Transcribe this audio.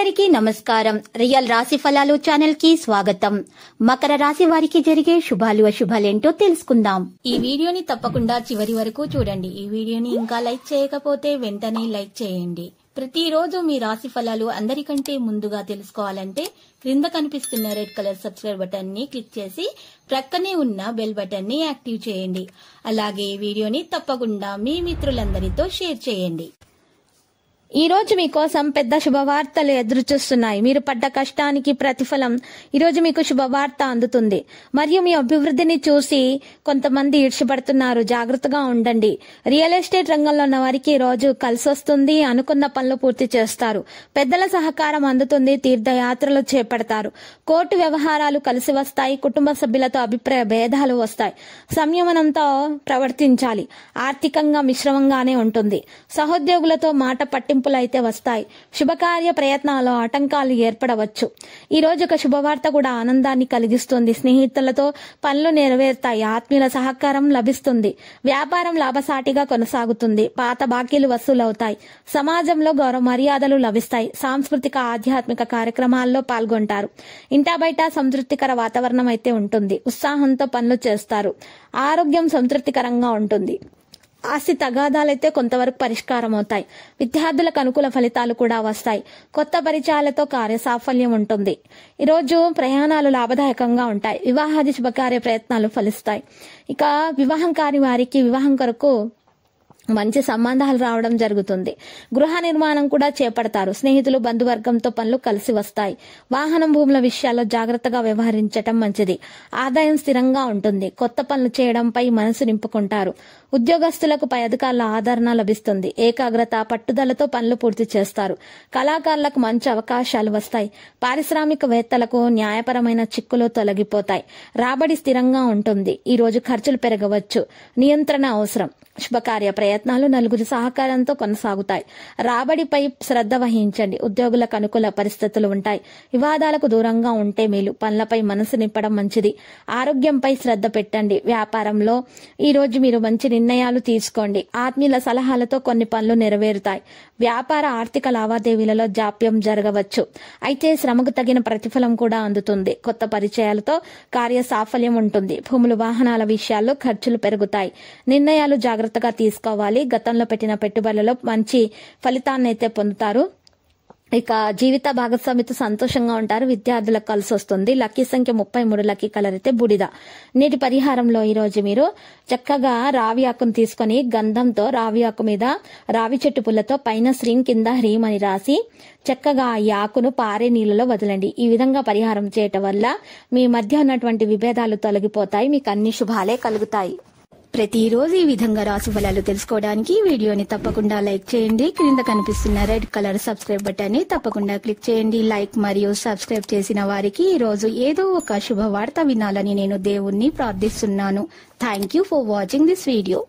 అందరికీ నమస్కారం. రియల్ రాశి ఫలాలు ఛానల్ కి స్వాగతం. మకర రాశి వారికి జరిగే శుభాలు అశుభాలేంటో తెలుసుకుందాం. ఈ వీడియోని తప్పకుండా చివరి వరకు చూడండి. ఈ వీడియోని ఇంకా లైక్ చేయకపోతే వెంటనే లైక్ చేయండి. ప్రతిరోజు మీ రాశి ఫలాలు అందరికంటే ముందుగా తెలుసుకోవాలంటే క్రింద కనిపిస్తున్న రెడ్ కలర్ సబ్స్క్రైబ్ బటన్ ని క్లిక్ చేసి ప్రక్కనే ఉన్న బెల్ బటన్ ని యాక్టివ్ చేయండి. అలాగే ఈ వీడియోని తప్పకుండా మీ మిత్రులందరితో షేర్ చేయండి. ఈ రోజు మీకోసం పెద్ద శుభవార్తలు ఎదురుచూస్తున్నాయి. మీరు పడ్డ కష్టానికి ప్రతిఫలం ఈ రోజు మీకు శుభవార్త అందుతుంది. మరియు మీ అభివృద్ధిని చూసి కొంతమంది ఈడ్చిపడుతున్నారు. జాగ్రత్తగా ఉండండి. రియల్ ఎస్టేట్ రంగంలో ఉన్న వారికి ఈ రోజు కలిసి వస్తుంది. అనుకున్న పనులు పూర్తి చేస్తారు. పెద్దల సహకారం అందుతుంది. తీర్థయాత్రలు చేపడతారు. కోర్టు వ్యవహారాలు కలిసి వస్తాయి. కుటుంబ సభ్యులతో అభిప్రాయ భేదాలు వస్తాయి. సంయమనంతో ప్రవర్తించాలి. ఆర్థికంగా మిశ్రమంగానే ఉంటుంది. సహోద్యోగులతో మాట పట్టింపు అయితే వస్తాయి. శుభకార్య ప్రయత్నాల్లో ఆటంకాలు ఏర్పడవచ్చు. ఈ రోజు ఒక శుభవార్త కూడా ఆనందాన్ని కలిగిస్తుంది. స్నేహితులతో పనులు నెరవేరుతాయి. ఆత్మీయుల సహకారం లభిస్తుంది. వ్యాపారం లాభసాటిగా కొనసాగుతుంది. పాత బాకీలు వసూలవుతాయి. సమాజంలో గౌరవ మర్యాదలు లభిస్తాయి. సాంస్కృతిక ఆధ్యాత్మిక కార్యక్రమాల్లో పాల్గొంటారు. ఇంటా బయట సంతృప్తికర వాతావరణం అయితే ఉంటుంది. ఉత్సాహంతో పనులు చేస్తారు. ఆరోగ్యం సంతృప్తికరంగా ఉంటుంది. ఆస్తి తగాదాలైతే కొంతవరకు పరిష్కారం అవుతాయి. విద్యార్థులకు అనుకూల ఫలితాలు కూడా వస్తాయి. కొత్త పరిచయాలతో కార్య సాఫల్యం ఉంటుంది. ఈరోజు ప్రయాణాలు లాభదాయకంగా ఉంటాయి. వివాహాది శుభకార్య ప్రయత్నాలు ఫలిస్తాయి. ఇక వివాహం కాని వారికి వివాహం కొరకు మంచి సంబంధాలు రావడం జరుగుతుంది. గృహ నిర్మాణం కూడా చేపడతారు. స్నేహితులు బంధువర్గంతో పనులు కలిసి వస్తాయి. వాహనం భూముల విషయాల్లో జాగ్రత్తగా వ్యవహరించటం మంచిది. ఆదాయం స్థిరంగా ఉంటుంది. కొత్త పనులు చేయడంపై మనసు నింపుకుంటారు. ఉద్యోగస్తులకు పై అధికారుల ఆదరణ లభిస్తుంది. ఏకాగ్రత పట్టుదలతో పనులు పూర్తి చేస్తారు. కళాకారులకు మంచి అవకాశాలు వస్తాయి. పారిశ్రామికవేత్తలకు న్యాయపరమైన చిక్కులు తొలగిపోతాయి. రాబడి స్థిరంగా ఉంటుంది. ఈ రోజు ఖర్చులు పెరగవచ్చు. నియంత్రణ అవసరం. శుభకార్య ప్రయత్నాలు నలుగురి సహకారంతో కొనసాగుతాయి. రాబడిపై శ్రద్ధ వహించండి. ఉద్యోగులకు అనుకూల పరిస్థితులు ఉంటాయి. వివాదాలకు దూరంగా ఉంటే మేలు. పనులపై మనసు నింపడం మంచిది. ఆరోగ్యంపై శ్రద్ధ పెట్టండి. వ్యాపారంలో ఈ రోజు మీరు మంచి నిర్ణయాలు తీసుకోండి. ఆత్మీయుల సలహాలతో కొన్ని పనులు నెరవేరుతాయి. వ్యాపార ఆర్థిక లావాదేవీలలో జాప్యం జరగవచ్చు. అయితే శ్రమకు తగిన ప్రతిఫలం కూడా అందుతుంది. కొత్త పరిచయాలతో కార్య సాఫల్యం ఉంటుంది. భూములు వాహనాల విషయాల్లో ఖర్చులు పెరుగుతాయి. నిర్ణయాలు జాగ్రత్తగా తీసుకోవాలి. గతంలో పెట్టిన పెట్టుబడులలో మంచి ఫలితాన్ని అయితే పొందుతారు. ఇక జీవిత భాగస్వామితో సంతోషంగా ఉంటారు. విద్యార్థులకు కలిసి వస్తుంది. లక్కీ సంఖ్య 33. లక్కీ కలర్ అయితే బూడిద. నేటి పరిహారంలో ఈ రోజు మీరు చక్కగా రావి ఆకును తీసుకొని గంధంతో రావి ఆకు మీద రావి చెట్టు పుల్లతో పైన శ్రీం కింద హ్రీం అని రాసి చక్కగా ఈ ఆకును పారే నీళ్లలో వదలండి. ఈ విధంగా పరిహారం చేయటం వల్ల మీ మధ్య ఉన్నటువంటి విభేదాలు తొలగిపోతాయి. మీకు అన్ని శుభాలే కలుగుతాయి. ప్రతిరోజు ఈ విధంగా రాశి ఫలాలు తెలుసుకోవడానికి వీడియోని తప్పకుండా లైక్ చేయండి. క్రింద కనిపిస్తున్న రెడ్ కలర్ సబ్స్క్రైబ్ బటన్ ని తప్పకుండా క్లిక్ చేయండి. లైక్ మరియు సబ్స్క్రైబ్ చేసిన వారికి ఈ రోజు ఏదో ఒక శుభవార్త వినాలని నేను దేవుణ్ణి ప్రార్థిస్తున్నాను. Thank you for watching this video.